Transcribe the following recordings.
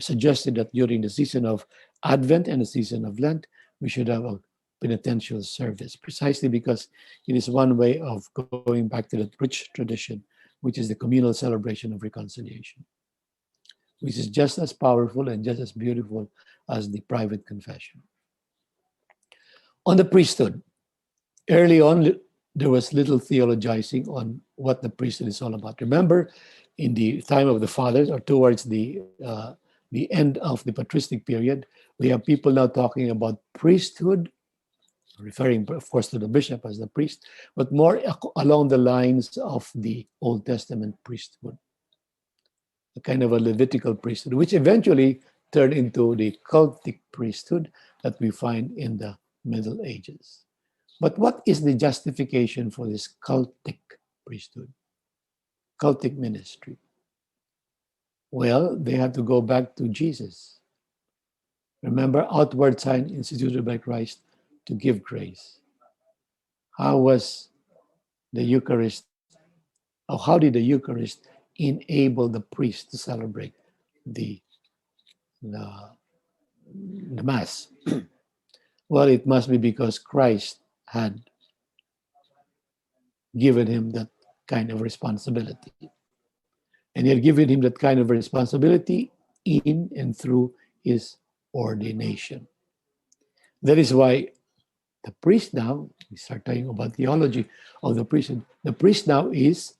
suggested that during the season of Advent and the season of Lent, we should have a penitential service, precisely because it is one way of going back to the rich tradition, which is the communal celebration of reconciliation, which is just as powerful and just as beautiful as the private confession. On the priesthood, early on, there was little theologizing on what the priesthood is all about. Remember, in the time of the fathers, or towards the end of the patristic period, we have people now talking about priesthood, referring, of course, to the bishop as the priest, but more along the lines of the Old Testament priesthood, a kind of a Levitical priesthood, which eventually turned into the cultic priesthood that we find in the Middle Ages. But what is the justification for this cultic priesthood, cultic ministry? Well, they have to go back to Jesus. Remember, outward sign instituted by Christ to give grace. How was the Eucharist, or how did the Eucharist enable the priest to celebrate the, the, the Mass? Well, it must be because Christ had given him that kind of responsibility. And he had given him that kind of responsibility in and through his ordination. That is why the priest now, we start talking about theology of the priesthood. The priest now is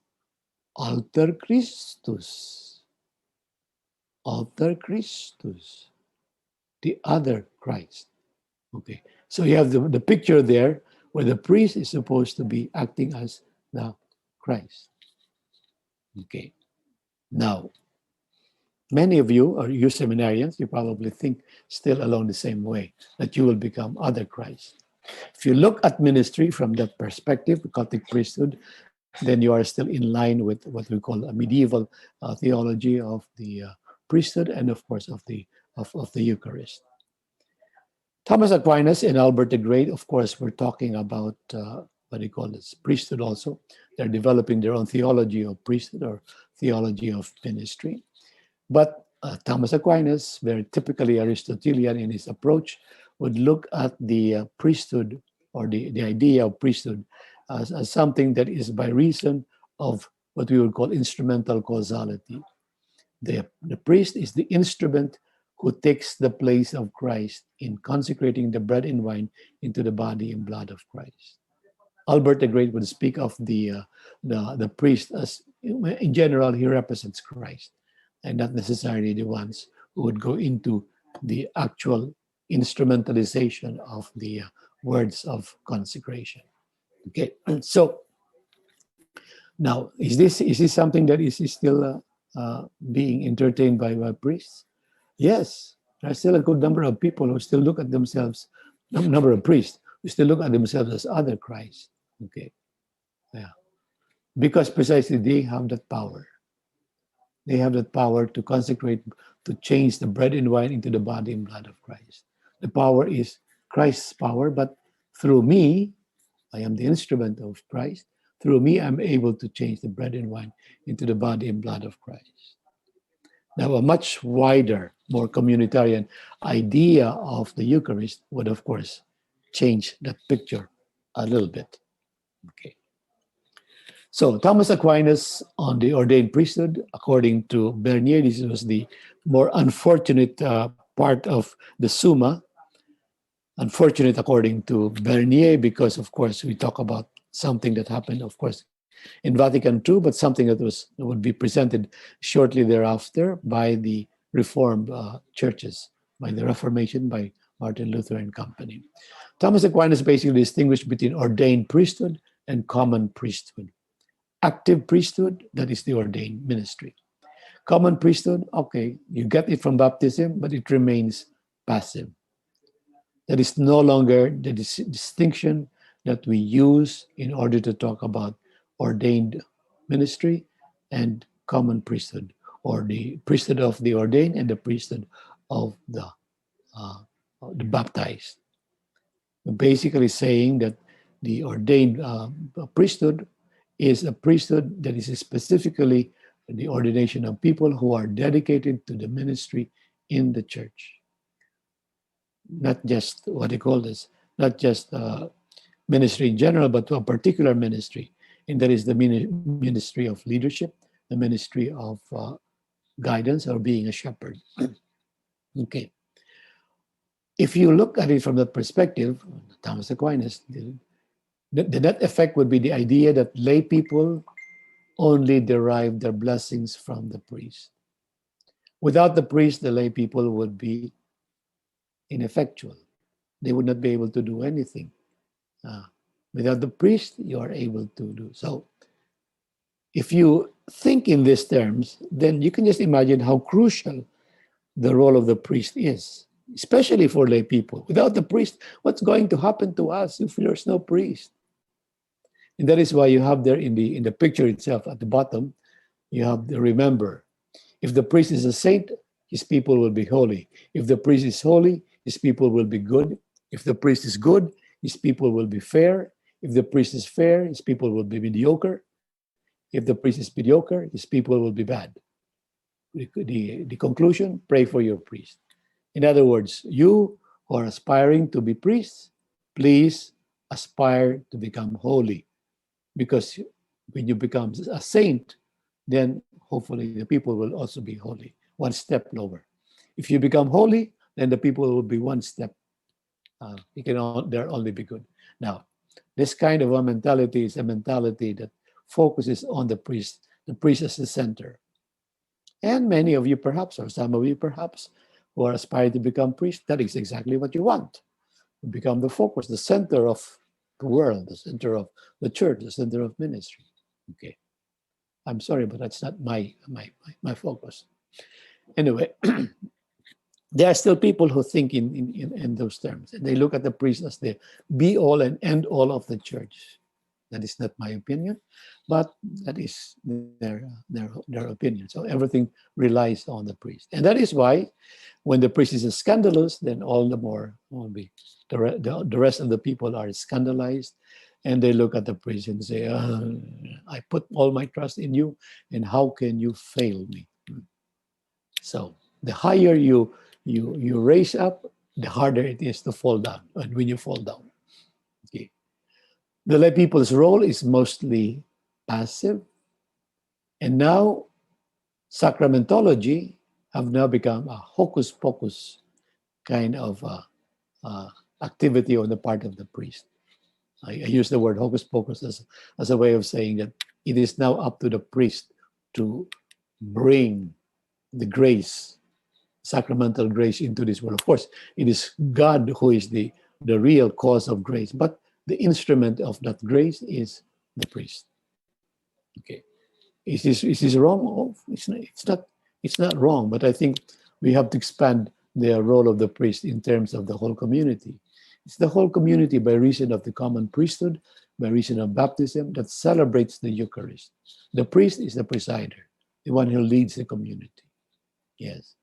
alter Christus. Alter Christus. The other Christ. Okay. So you have the picture there where the priest is supposed to be acting as the Christ. Okay. Now, many of you, or you seminarians, you probably think still along the same way, that you will become other Christ. If you look at ministry from that perspective, the Catholic priesthood, then you are still in line with what we call a medieval theology of the priesthood and, of course, of the Eucharist. Thomas Aquinas and Albert the Great, of course, were talking about what they call this priesthood also. They're developing their own theology of priesthood or theology of ministry. But Thomas Aquinas, very typically Aristotelian in his approach, would look at the priesthood or the idea of priesthood as something that is by reason of what we would call instrumental causality. The priest is the instrument who takes the place of Christ in consecrating the bread and wine into the body and blood of Christ. Albert the Great would speak of the priest as, in general, he represents Christ, and not necessarily the ones who would go into the actual instrumentalization of the words of consecration. Okay, so now is this something that is still being entertained by priests? Yes, there's still a good number of people who still look at themselves, number of priests who still look at themselves as other Christ. Okay, yeah, because precisely they have that power. They have that power to consecrate, to change the bread and wine into the body and blood of Christ. The power is Christ's power, but through me, I am the instrument of Christ. Through me, I'm able to change the bread and wine into the body and blood of Christ. Now, a much wider, more communitarian idea of the Eucharist would, of course, change that picture a little bit. Okay. So Thomas Aquinas on the ordained priesthood, according to Bernier, this was the more unfortunate part of the Summa. Unfortunate according to Bernier, because of course we talk about something that happened, of course, in Vatican II, but something that would be presented shortly thereafter by the Reformed churches, by the Reformation, by Martin Luther and company. Thomas Aquinas basically distinguished between ordained priesthood and common priesthood. Active priesthood, that is the ordained ministry. Common priesthood, okay, you get it from baptism, but it remains passive. That is no longer the distinction that we use in order to talk about ordained ministry and common priesthood, or the priesthood of the ordained and the priesthood of the baptized. Basically saying that the ordained priesthood is a priesthood that is specifically the ordination of people who are dedicated to the ministry in the church. Not just what they call this, not just ministry in general, but to a particular ministry. And that is the ministry of leadership, the ministry of guidance, or being a shepherd. Okay. If you look at it from that perspective, Thomas Aquinas, the net effect would be the idea that lay people only derive their blessings from the priest. Without the priest, the lay people would be ineffectual. They would not be able to do anything. Without the priest, you are able to do. So, if you think in these terms, then you can just imagine how crucial the role of the priest is, especially for lay people. Without the priest, what's going to happen to us if there's no priest? And that is why you have there in the picture itself at the bottom, you have the remember. If the priest is a saint, his people will be holy. If the priest is holy, his people will be good. If the priest is good, his people will be fair. If the priest is fair, his people will be mediocre. If the priest is mediocre, his people will be bad. The conclusion, pray for your priest. In other words, you who are aspiring to be priests, please aspire to become holy. Because when you become a saint, then hopefully the people will also be holy, one step lower. If you become holy, then the people will be one step. They'll only be good. Now, this kind of a mentality is a mentality that focuses on the priest as the center. And many of you perhaps, or some of you perhaps, who are aspiring to become priests, that is exactly what you want. To become the focus, the center of the world, the center of the church, the center of ministry. Okay. I'm sorry, but that's not my focus. Anyway, there are still people who think in those terms. And they look at the priest as the be all and end all of the church. That is not my opinion, but that is their opinion. So everything relies on the priest. And that is why when the priest is scandalous, then all the more will be the rest of the people are scandalized, and they look at the priest and say, I put all my trust in you, and how can you fail me? So the higher you raise up, the harder it is to fall down. And when you fall down, okay. The lay people's role is mostly passive, and now sacramentology have now become a hocus pocus kind of activity on the part of the priest. I use the word hocus pocus as a way of saying that it is now up to the priest to bring the grace, sacramental grace, into this world. Of course, it is God who is the real cause of grace, but the instrument of that grace is the priest. Okay, is this wrong? Oh, it's not wrong, but I think we have to expand the role of the priest in terms of the whole community. It's the whole community by reason of the common priesthood, by reason of baptism, that celebrates the Eucharist. The priest is the presider, the one who leads the community. Yes.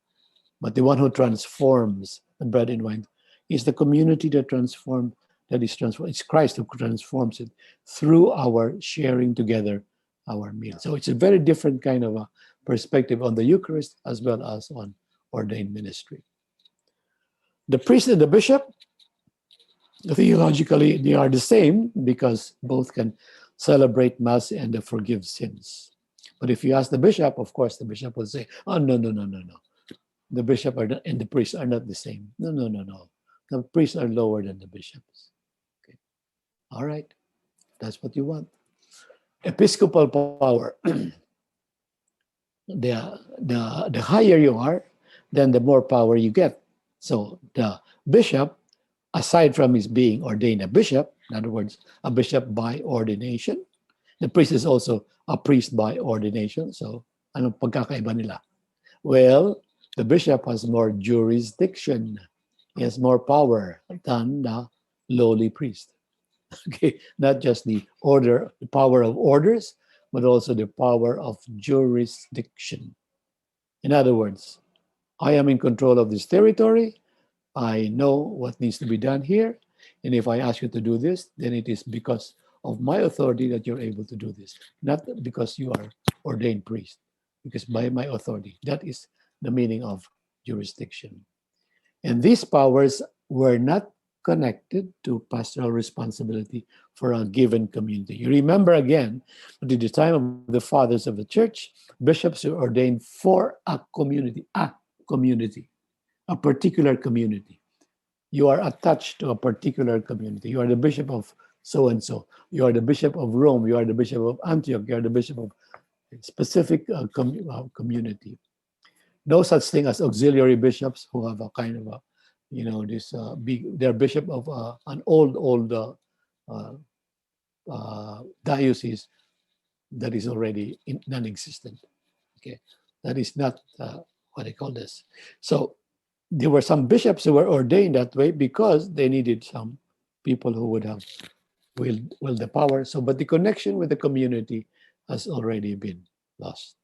But the one who transforms the bread and wine is the community that is transformed. It's Christ who transforms it through our sharing together our meal. So it's a very different kind of a perspective on the Eucharist as well as on ordained ministry. The priest and the bishop, theologically, they are the same because both can celebrate Mass and forgive sins. But if you ask the bishop, of course, the bishop will say, oh, no. The bishop and the priest are not the same. No. The priests are lower than the bishops. Okay. All right. That's what you want. Episcopal power. The higher you are, then the more power you get. So the bishop, aside from his being ordained a bishop, in other words, a bishop by ordination, the priest is also a priest by ordination. So, anong pagkakaiba nila? Well, the bishop has more jurisdiction. He has more power than the lowly priest. Okay, not just the power of orders, but also the power of jurisdiction. In other words, I am in control of this territory. I know what needs to be done here. And if I ask you to do this, then it is because of my authority that you're able to do this, not because you are ordained priest, because by my authority. That is the meaning of jurisdiction. And these powers were not connected to pastoral responsibility for a given community. You remember again, at the time of the fathers of the church, bishops were ordained for community, a particular community. You are attached to a particular community. You are the bishop of so and so. You are the bishop of Rome. You are the bishop of Antioch. You are the bishop of a specific community. No such thing as auxiliary bishops who have a kind of a, this they're bishop of an old uh, diocese that is already non-existent. Okay, that is not what I call this. So there were some bishops who were ordained that way because they needed some people who would have will the power. So, but the connection with the community has already been lost.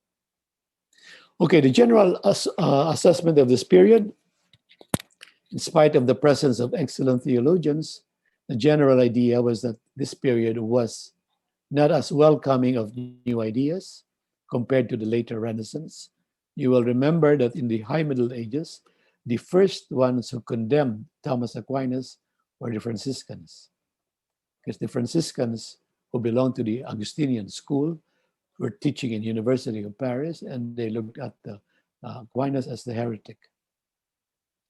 Okay, the general assessment of this period, in spite of the presence of excellent theologians, the general idea was that this period was not as welcoming of new ideas compared to the later Renaissance. You will remember that in the High Middle Ages, the first ones who condemned Thomas Aquinas were the Franciscans, because the Franciscans who belonged to the Augustinian school were teaching in University of Paris, and they looked at the Aquinas as the heretic.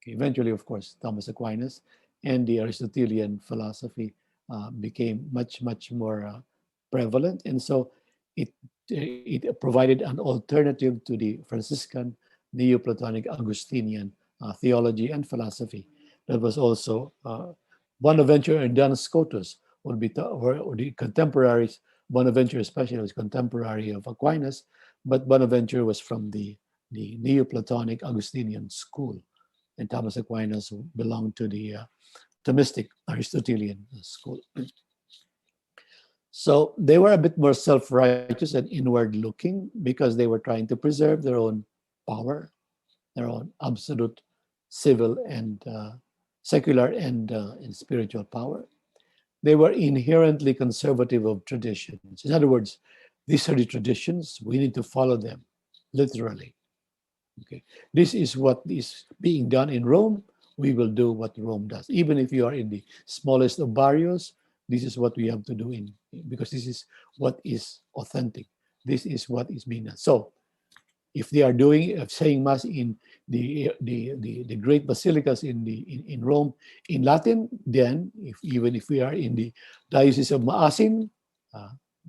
Okay, eventually, of course, Thomas Aquinas and the Aristotelian philosophy became much more prevalent, and so it provided an alternative to the Franciscan Neoplatonic Augustinian theology and philosophy that was also Bonaventure and Duns Scotus would be or the contemporaries. Bonaventure especially was contemporary of Aquinas, but Bonaventure was from the Neoplatonic Augustinian school, and Thomas Aquinas belonged to the Thomistic Aristotelian school. So they were a bit more self-righteous and inward-looking because they were trying to preserve their own power, their own absolute civil and secular and spiritual power. They were inherently conservative of traditions. In other words, these are the traditions, we need to follow them, literally. Okay, this is what is being done in Rome, we will do what Rome does. Even if you are in the smallest of barrios, this is what we have to do because this is what is authentic. This is what is being done. So if they are saying mass in the great basilicas in Rome in Latin, then even if we are in the Diocese of Maasin,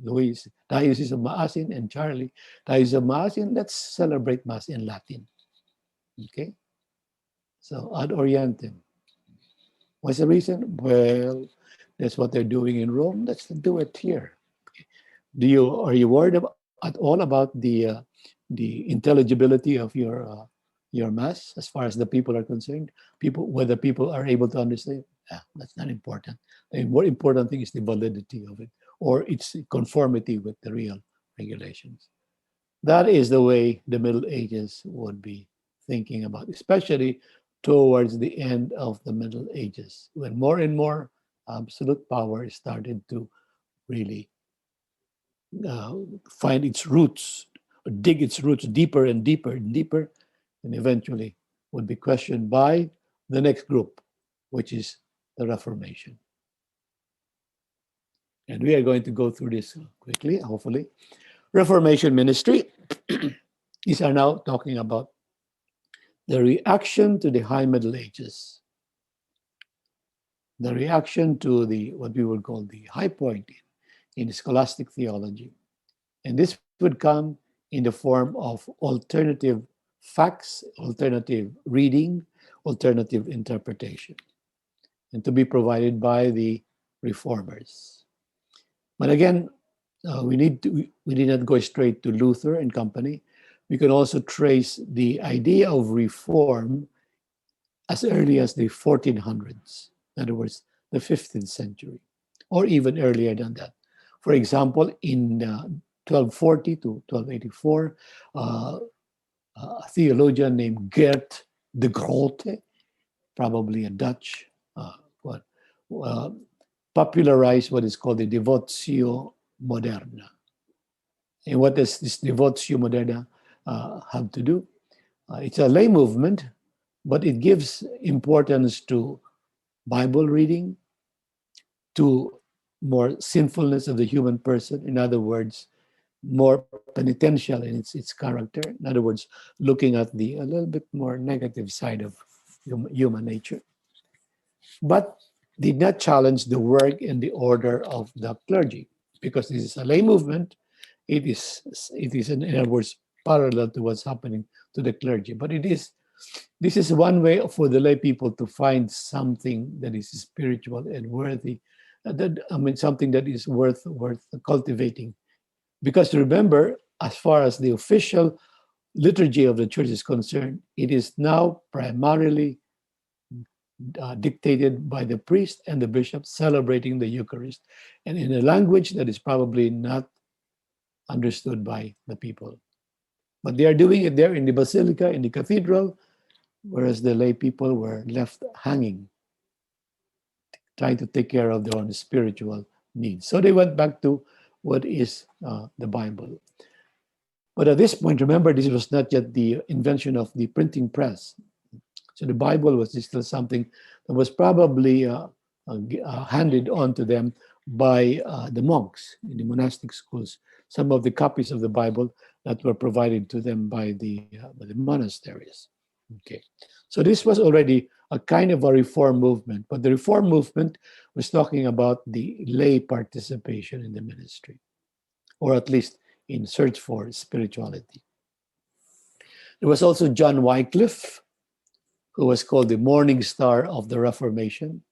Luis, Diocese of Maasin, and Charlie, Diocese of Maasin, let's celebrate mass in Latin. Okay, so ad orientem. What's the reason? Well, that's what they're doing in Rome. Let's do it here. Are you worried at all about the intelligibility of your mass as far as the people are concerned? Whether people are able to understand? That's not important. The more important thing is the validity of it or its conformity with the real regulations. That is the way the Middle Ages would be thinking about, especially towards the end of the Middle Ages, when more and more absolute power started to really find its roots, or dig its roots deeper and deeper and deeper, and eventually would be questioned by the next group, which is the Reformation. And we are going to go through this quickly, hopefully. Reformation ministry. These are now talking about the reaction to the High Middle Ages, the reaction to what we would call the high point in scholastic theology. And this would come in the form of alternative facts, alternative reading, alternative interpretation, and to be provided by the reformers. But again, we need not go straight to Luther and company. We can also trace the idea of reform as early as the 1400s, in other words, the 15th century, or even earlier than that. For example, in 1240 to 1284, a theologian named Geert de Grote, probably a Dutch, popularized what is called the Devotio Moderna. And what does this Devotio Moderna have to do? It's a lay movement but it gives importance to Bible reading, to more sinfulness of the human person. In other words, more penitential in its character. In other words, looking at the a little bit more negative side of human nature, but did not challenge the work and the order of the clergy, because this is a lay movement. It is in other words parallel to what's happening to the clergy, but this is one way for the lay people to find something that is spiritual and worthy. Something that is worth cultivating. Because remember, as far as the official liturgy of the church is concerned, it is now primarily dictated by the priest and the bishop celebrating the Eucharist, and in a language that is probably not understood by the people. But they are doing it there in the basilica, in the cathedral, whereas the lay people were left hanging, trying to take care of their own spiritual needs. So they went back to what is the Bible. But at this point, remember, this was not yet the invention of the printing press. So the Bible was still something that was probably handed on to them by the monks in the monastic schools. Some of the copies of the Bible that were provided to them by the monasteries. Okay, so this was already a kind of a reform movement, but the reform movement was talking about the lay participation in the ministry, or at least in search for spirituality. There was also John Wycliffe, who was called the morning star of the Reformation,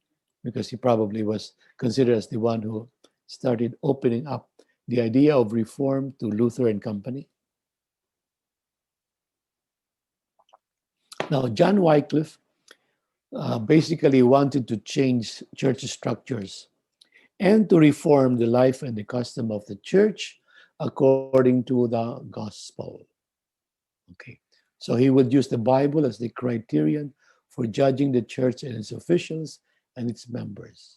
because he probably was considered as the one who started opening up the idea of reform to Luther and company. Now, John Wycliffe basically wanted to change church structures and to reform the life and the custom of the church according to the gospel. Okay, so he would use the Bible as the criterion for judging the church and its officials and its members.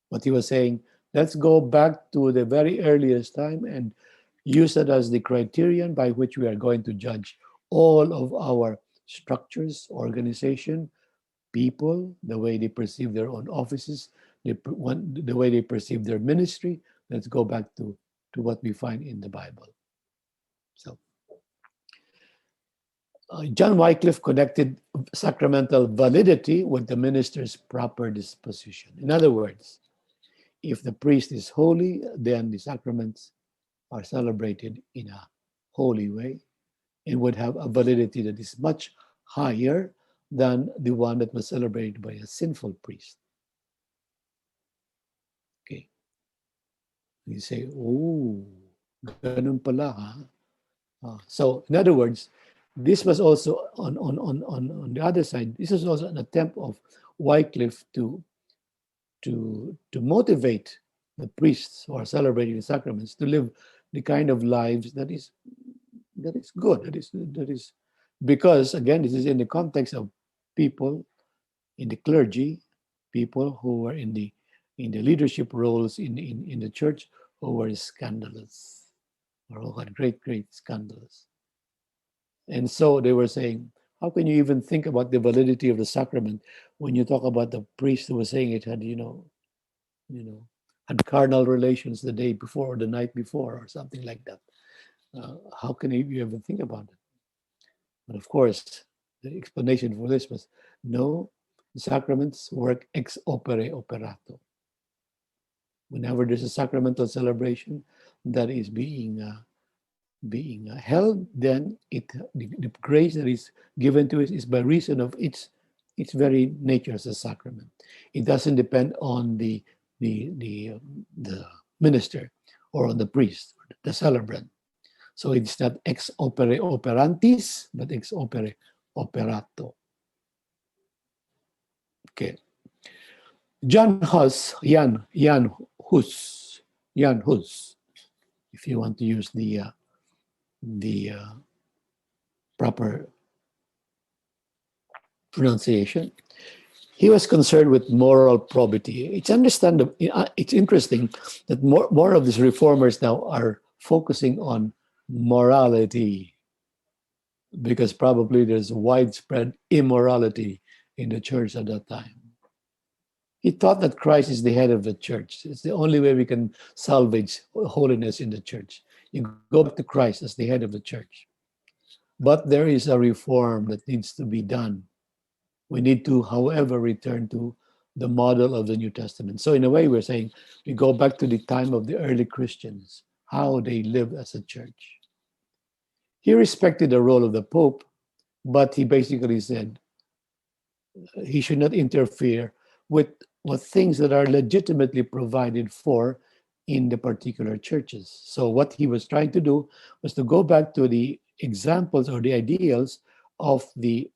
What he was saying, let's go back to the very earliest time and use it as the criterion by which we are going to judge all of our structures, organization, people, the way they perceive their own offices, the way they perceive their ministry. Let's go back to what we find in the Bible. So John Wycliffe connected sacramental validity with the minister's proper disposition. In other words, if the priest is holy, then the sacraments are celebrated in a holy way and would have a validity that is much higher than the one that was celebrated by a sinful priest. Okay. You say, oh, ganun pala, ha? So, in other words, this was also on the other side, this is also an attempt of Wycliffe to motivate the priests who are celebrating the sacraments to live the kind of lives that is good, that is because again, this is in the context of people in the clergy, people who were in the leadership roles in the church who were scandalous or who had great scandals. And so they were saying, how can you even think about the validity of the sacrament when you talk about the priest who was saying it had, had carnal relations the day before or the night before or something like that? How can you even think about it? But of course, the explanation for this was, no, the sacraments work ex opere operato. Whenever there's a sacramental celebration that is being held, then the grace that is given to it is by reason of its very nature as a sacrament. It doesn't depend on the minister or on the priest, the celebrant. So it's not ex opere operantis, but ex opere operato. Okay. Jan Hus, if you want to use the proper pronunciation, he was concerned with moral probity. It's understandable. It's interesting that more of these reformers now are focusing on morality. because probably there's widespread immorality in the church at that time. He thought that Christ is the head of the church. It's the only way we can salvage holiness in the church. You go back to Christ as the head of the church. But there is a reform that needs to be done. We need to, however, return to the model of the New Testament. So, in a way, we're saying we go back to the time of the early Christians, how they lived as a church. He respected the role of the Pope, but he basically said he should not interfere with things that are legitimately provided for in the particular churches. So what he was trying to do was to go back to the examples or the ideals of the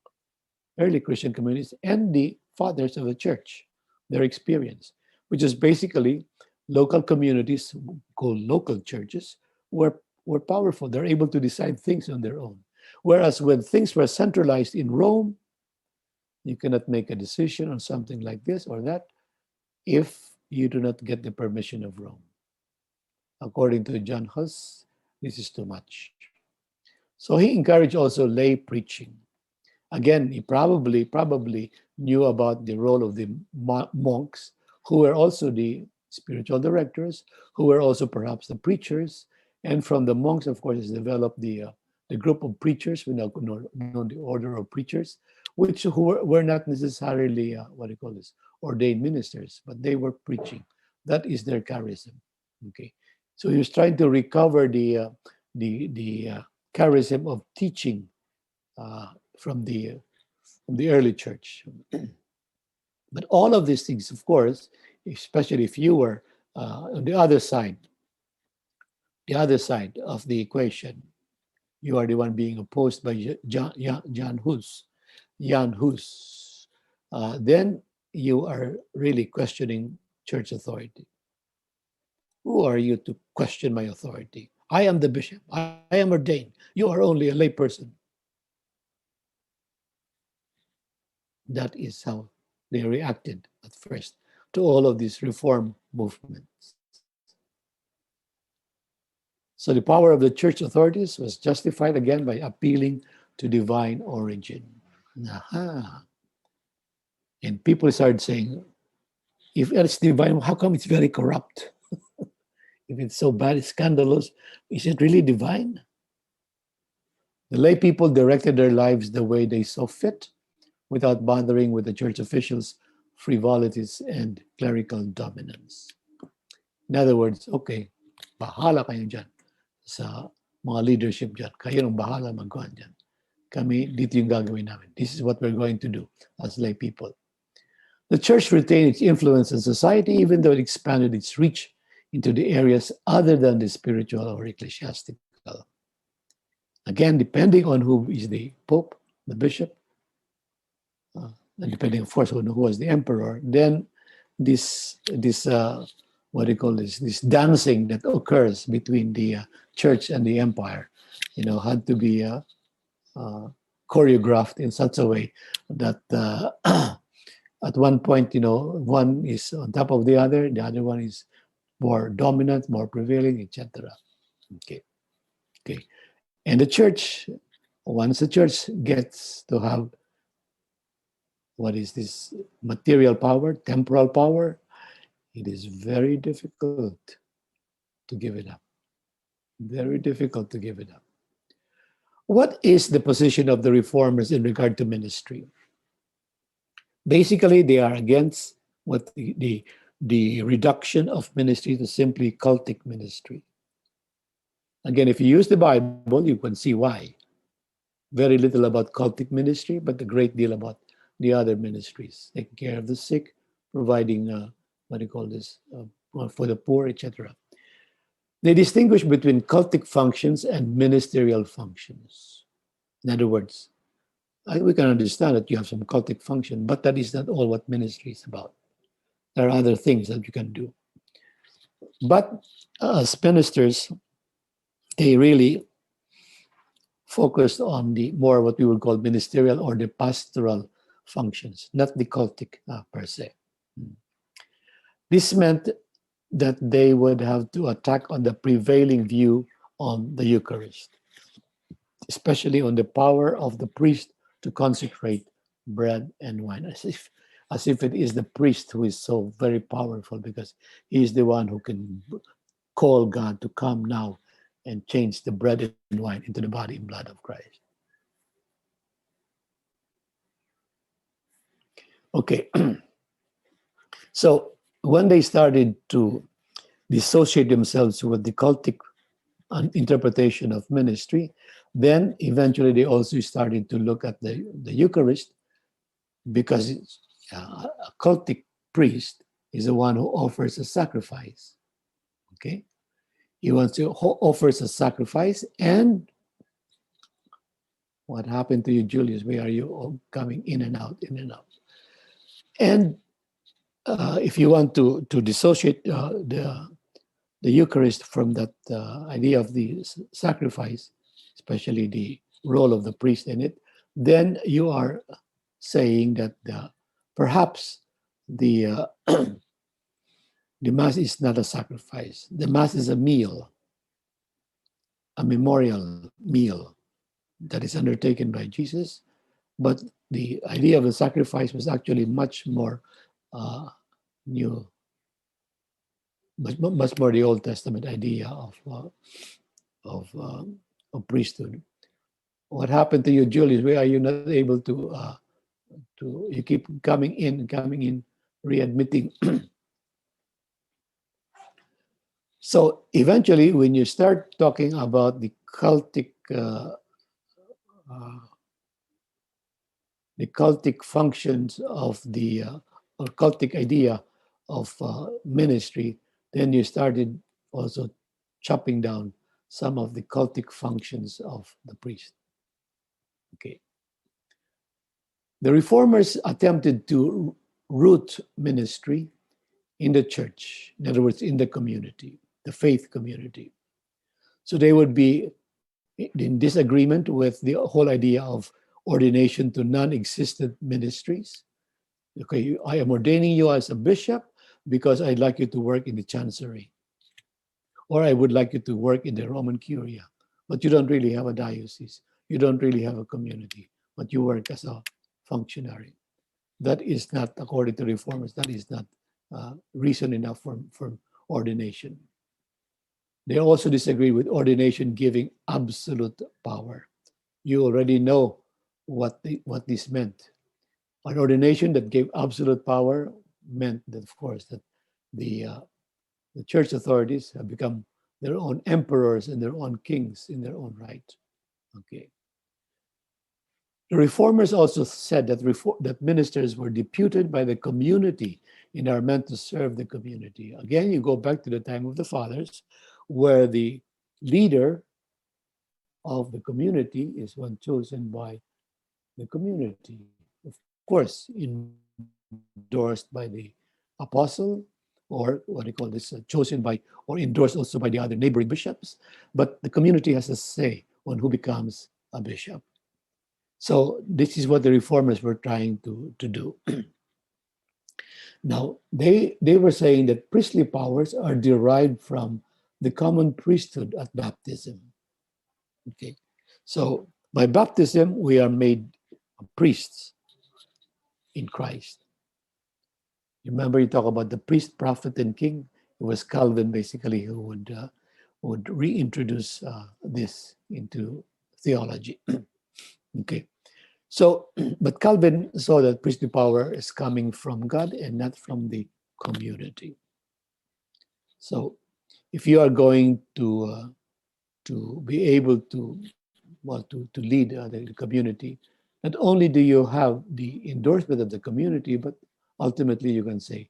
early Christian communities and the fathers of the church, their experience, which is basically local communities called local churches were powerful. They're able to decide things on their own. Whereas when things were centralized in Rome, you cannot make a decision on something like this or that if you do not get the permission of Rome. According to John Huss, this is too much. So he encouraged also lay preaching. Again, he probably knew about the role of the monks, who were also the spiritual directors, who were also perhaps the preachers. And from the monks, of course, has developed the group of preachers, we now know the order of preachers, which were not necessarily, what do you call this, ordained ministers, but they were preaching. That is their charism. Okay, so he was trying to recover the charism of teaching uh, from the from the early church. But all of these things, of course, especially if you were on the other side of the equation, you are the one being opposed by Jan Hus. Jan Hus. Then you are really questioning church authority. Who are you to question my authority? I am the bishop. I am ordained. You are only a layperson. That is how they reacted at first to all of these reform movements. So the power of the church authorities was justified again by appealing to divine origin. Aha. And people started saying, if it's divine, how come it's very corrupt? If it's so bad, it's scandalous, is it really divine? The lay people directed their lives the way they saw fit without bothering with the church officials' frivolities and clerical dominance. In other words, okay, bahala kayo dyan sa mga leadership dyan. Kayo nang bahala magkuhan dyan. Kami, dito yung gagawin namin. This is what we're going to do as lay people. The church retained its influence in society even though it expanded its reach into the areas other than the spiritual or ecclesiastical. Again, depending on who is the pope, the bishop, and depending, of course, on who was the emperor, then this what do you call this dancing that occurs between the church and the empire, had to be choreographed in such a way that at one point, one is on top of the other one is more dominant, more prevailing, etc. Okay, okay. And the church, once the church gets to have what is this material power, temporal power, it is very difficult to give it up. Very difficult to give it up. What is the position of the reformers in regard to ministry? Basically, they are against what the reduction of ministry to simply cultic ministry. Again, if you use the Bible, you can see why. Very little about cultic ministry, but a great deal about the other ministries, taking care of the sick, providing what do you call this for the poor, etc. They distinguish between cultic functions and ministerial functions. In other words, we can understand that you have some cultic function, but that is not all what ministry is about. There are other things that you can do. But as ministers, they really focused on the more what we would call ministerial or the pastoral functions, not the cultic per se. This meant that they would have to attack on the prevailing view on the Eucharist. especially on the power of the priest to consecrate bread and wine, as if it is the priest who is so very powerful, because he is the one who can call God to come now and change the bread and wine into the body and blood of Christ. Okay, so when they started to dissociate themselves with the cultic interpretation of ministry, then eventually they also started to look at the Eucharist, because a cultic priest is the one who offers a sacrifice. Okay, he wants to offers a sacrifice. And what happened to you, Julius? Where are you all coming in and out, in and out? And if you want to dissociate the Eucharist from that idea of the sacrifice, especially the role of the priest in it, then you are saying that perhaps the the Mass is not a sacrifice. The Mass is a meal, a memorial meal that is undertaken by Jesus. But the idea of the sacrifice was actually much more uh, new, much more the Old Testament idea of, uh, of priesthood. What happened to you, Julius? Why are you not able to? You keep coming in, readmitting. So eventually, when you start talking about uh, the cultic functions of the or cultic idea of ministry, then you started also chopping down some of the cultic functions of the priest. Okay. The reformers attempted to root ministry in the church, in other words, in the community, the faith community. So they would be in disagreement with the whole idea of ordination to non-existent ministries. Okay, I am ordaining you as a bishop because I'd like you to work in the chancery, or I would like you to work in the Roman Curia, but you don't really have a diocese, you don't really have a community, but you work as a functionary. That is not, according to reformers, that is not reason enough for ordination. They also disagree with ordination giving absolute power. You already know what this meant. An ordination that gave absolute power meant that, of course, that the uh, the church authorities have become their own emperors and their own kings in their own right. Okay. The reformers also said that that ministers were deputed by the community and are meant to serve the community. Again, you go back to the time of the fathers, where the leader of the community is one chosen by the community. Of course, endorsed by the apostle, or what do you call this, chosen by or endorsed also by the other neighboring bishops. But the community has a say on who becomes a bishop. So this is what the reformers were trying to do. Now, they were saying that priestly powers are derived from the common priesthood at baptism. Okay, so by baptism we are made priests in Christ. You remember you talk about the priest, prophet, and king. It was Calvin basically who would reintroduce this into theology. Okay, so but Calvin saw that priestly power is coming from God and not from the community. So if you are going to be able to to lead the community, not only do you have the endorsement of the community, but ultimately you can say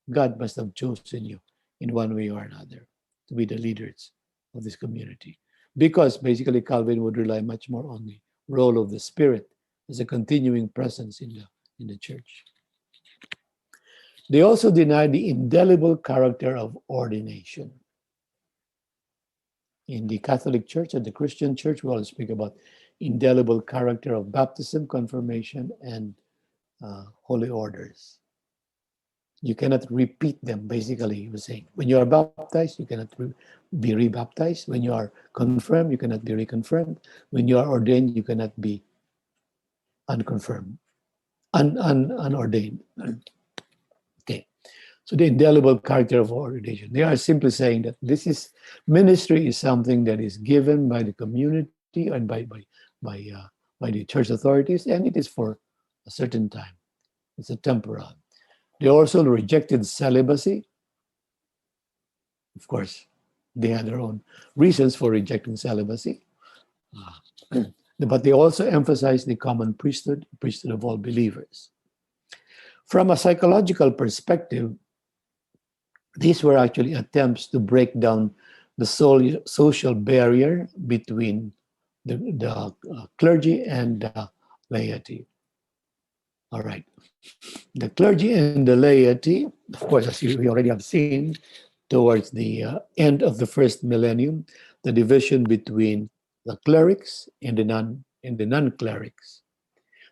God must have chosen you in one way or another to be the leaders of this community. Because basically Calvin would rely much more on the role of the Spirit as a continuing presence in the church. They also deny the indelible character of ordination. In the Catholic Church and the Christian Church, we always speak about indelible character of baptism, confirmation, and holy orders. You cannot repeat them, basically, he was saying. When you are baptized, you cannot be rebaptized. When you are confirmed, you cannot be reconfirmed. When you are ordained, you cannot be unconfirmed, unordained. Okay. So the indelible character of ordination. They are simply saying that this is ministry is something that is given by the community and by by the church authorities, and it is for a certain time. It's a temporal. They also rejected celibacy. Of course, they had their own reasons for rejecting celibacy. But they also emphasized the common priesthood, priesthood of all believers. From a psychological perspective, these were actually attempts to break down the social barrier between the clergy and the laity. All right. The clergy and the laity, of course, as we already have seen, towards the end of the first millennium, the division between the clerics and the non-clerics.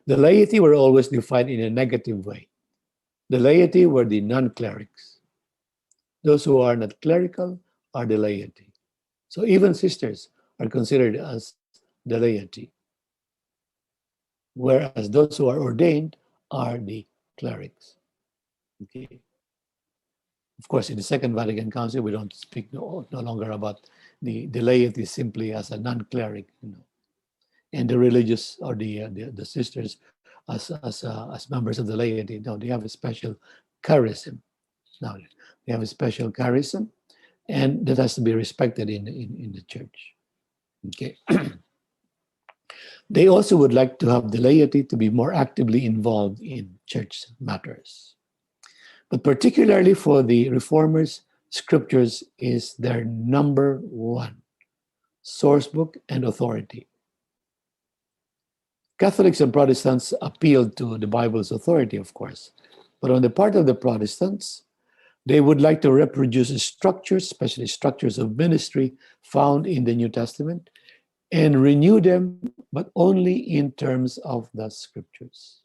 The laity were always defined in a negative way. The laity were the non-clerics. Those who are not clerical are the laity. So even sisters are considered as the laity, whereas those who are ordained are the clerics. Okay. Of course, in the Second Vatican Council, we don't speak no longer about the laity simply as a non-cleric, and the religious or the sisters as members of the laity. No, they have a special charism. Now they have a special charism, and that has to be respected in the church. Okay. They also would like to have the laity to be more actively involved in church matters. But particularly for the reformers, scriptures is their number one source book and authority. Catholics and Protestants appealed to the Bible's authority, of course. But on the part of the Protestants, they would like to reproduce structures, especially structures of ministry found in the New Testament, and renew them, but only in terms of the scriptures.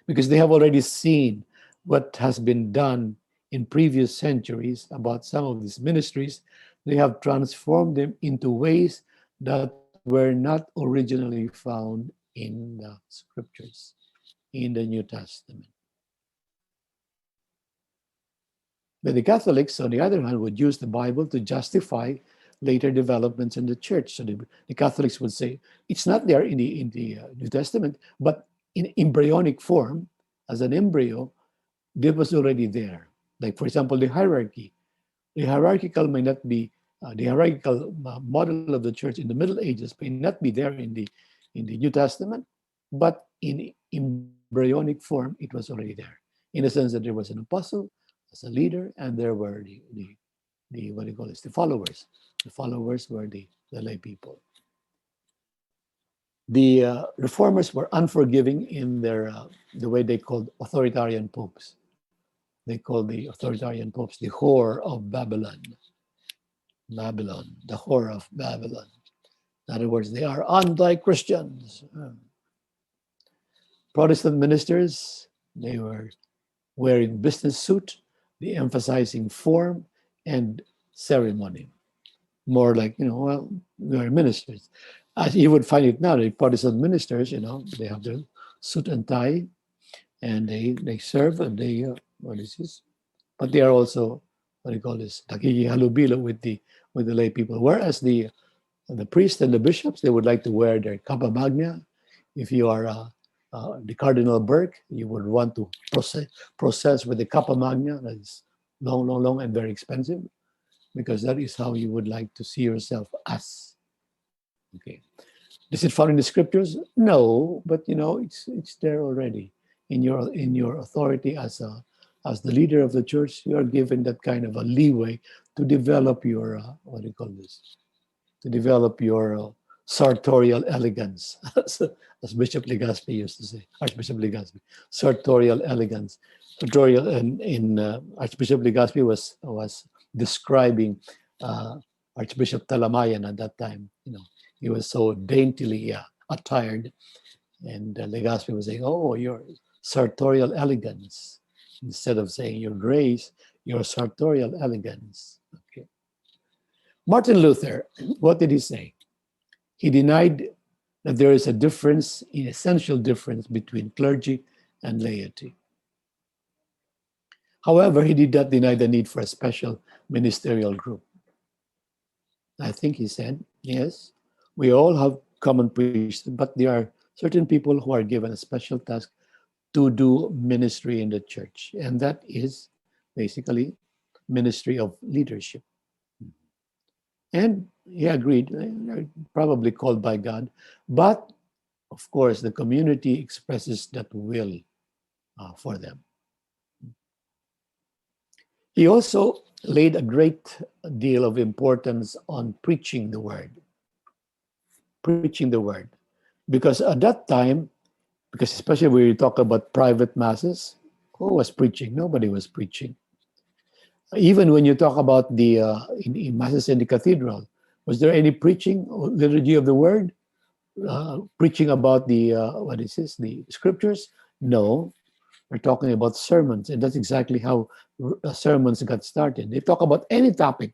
Because they have already seen what has been done in previous centuries about some of these ministries. They have transformed them into ways that were not originally found in the scriptures, in the New Testament. But the Catholics, on the other hand, would use the Bible to justify later developments in the church. So the Catholics would say it's not there in the New Testament, but in embryonic form, as an embryo, it was already there. Like, for example, the hierarchy. The hierarchical may not be the hierarchical model of the church in the Middle Ages may not be there in the New Testament, but in embryonic form, it was already there. In the sense that there was an apostle as a leader, and there were the what do you call this? The followers. The followers were the lay people. The reformers were unforgiving in their the way they called authoritarian popes. They called the authoritarian popes the whore of Babylon. Babylon, the whore of Babylon. In other words, they are anti-Christians. Protestant ministers, they were wearing business suit, the emphasizing form and ceremony. More like, well, we are ministers. As you would find it now, the Protestant ministers, they have their suit and tie, and they serve, and they, what is this? But they are also, what do you call this, nakikihalubilo with the lay people. Whereas the priests and the bishops, they would like to wear their capa magna. If you are the Cardinal Burke, you would want to process with the capa magna. That is long, and very expensive, because that is how you would like to see yourself as. Okay. Is it found in the scriptures? No, but it's there already. In your authority as the leader of the church, you are given that kind of a leeway to develop your what do you call this? To develop your sartorial elegance, as Bishop Legazpi used to say, Archbishop Legazpi, sartorial elegance. Sartorial, and in Archbishop Legazpi was describing Archbishop Talamayan at that time. He was so daintily attired, and Legazpi was saying, "Oh, your sartorial elegance." instead of saying your grace, your sartorial elegance. Okay. Martin Luther, what did he say? He denied that there is a difference, an essential difference between clergy and laity. However, he did not deny the need for a special ministerial group. I think he said, yes, we all have common priesthood, but there are certain people who are given a special task to do ministry in the church. And that is basically ministry of leadership. And he agreed, probably called by God. But of course, the community expresses that will for them. He also laid a great deal of importance on preaching the word. Preaching the word. Because at that time, because especially when you talk about private masses, who was preaching? Nobody was preaching. Even when you talk about the in masses in the cathedral, was there any preaching, liturgy of the word? Preaching about the what is this? The scriptures? No, we're talking about sermons, and that's exactly how sermons got started. They talk about any topic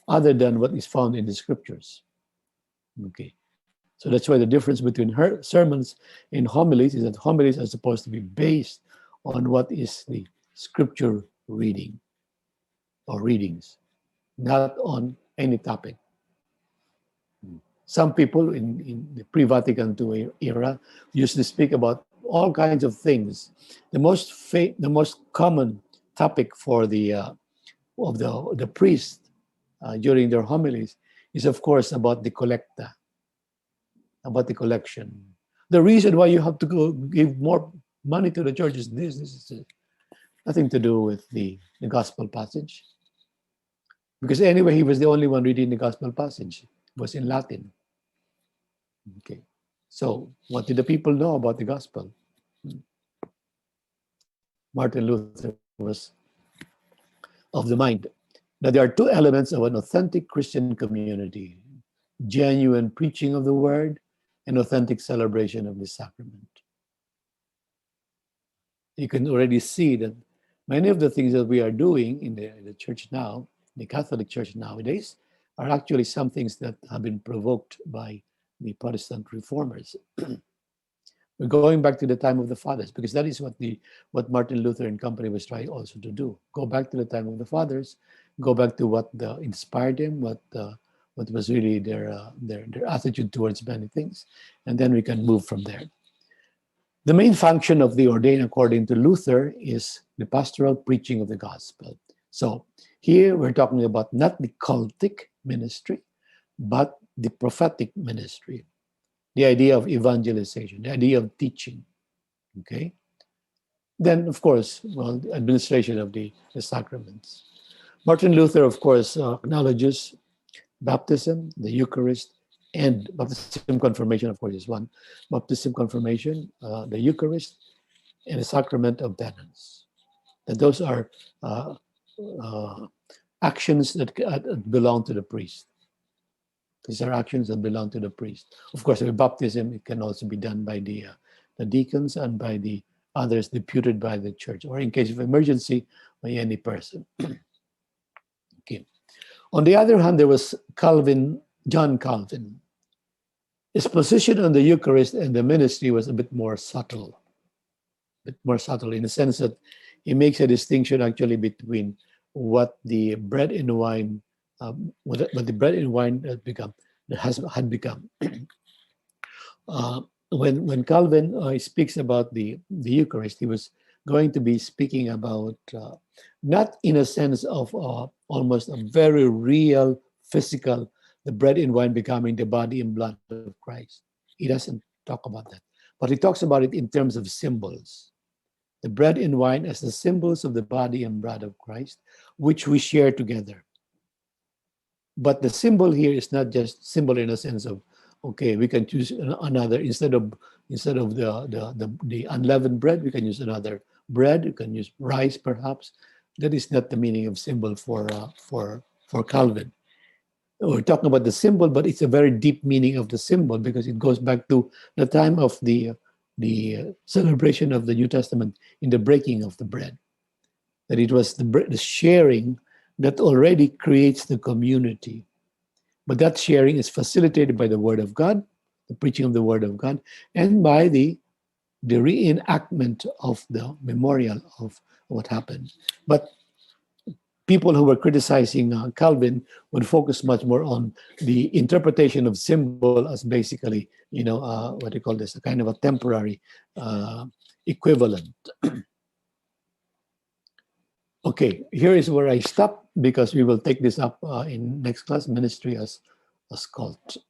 other than what is found in the scriptures. Okay, so that's why the difference between her sermons and homilies is that homilies are supposed to be based on what is the scripture reading or readings, not on any topic. Some people in the pre-Vatican II era used to speak about all kinds of things. The most common topic for the priest during their homilies is, of course, about the collecta, about the collection. The reason why you have to go give more money to the church is this is nothing to do with the gospel passage. Because anyway, he was the only one reading the gospel passage. It was in Latin. Okay. So what did the people know about the gospel? Martin Luther was of the mind that there are two elements of an authentic Christian community: genuine preaching of the word and authentic celebration of the sacrament. You can already see that many of the things that we are doing in the church now, the Catholic Church nowadays, are actually some things that have been provoked by the Protestant reformers. We're going back to the time of the fathers, because that is what Martin Luther and company was trying also to do. Go back to the time of the fathers, go back to what inspired them, what was really their attitude towards many things, and then we can move from there. The main function of the ordained, according to Luther, is the pastoral preaching of the gospel. So here we're talking about not the cultic ministry, but the prophetic ministry. The idea of evangelization, the idea of teaching, okay? Then, of course, well, the administration of the sacraments. Martin Luther, of course, acknowledges baptism, the Eucharist, and baptism confirmation, of course, is one. Baptism confirmation, the Eucharist, and the sacrament of penance. That those are actions that belong to the priest. These are actions that belong to the priest. Of course, with baptism, it can also be done by the deacons and by the others deputed by the church, or in case of emergency, by any person. Okay. On the other hand, there was John Calvin. His position on the Eucharist and the ministry was a bit more subtle. In the sense that he makes a distinction actually between what the bread and wine what the bread and wine had become. When Calvin speaks about the Eucharist, he was going to be speaking about not in a sense of almost a very real physical, the bread and wine becoming the body and blood of Christ. He doesn't talk about that, but he talks about it in terms of symbols. The bread and wine as the symbols of the body and blood of Christ, which we share together. But the symbol here is not just symbol in a sense of, okay, we can choose another instead of the unleavened bread, we can use another bread. You can use rice, perhaps. That is not the meaning of symbol for Calvin. We're talking about the symbol, but it's a very deep meaning of the symbol because it goes back to the time of the celebration of the New Testament in the breaking of the bread. that it was the sharing that already creates the community. But that sharing is facilitated by the Word of God, the preaching of the Word of God, and by the reenactment of the memorial of what happened. But people who were criticizing Calvin would focus much more on the interpretation of symbol as basically, what do you call this, a kind of a temporary equivalent. Okay, here is where I stop because we will take this up in next class, ministry as cult.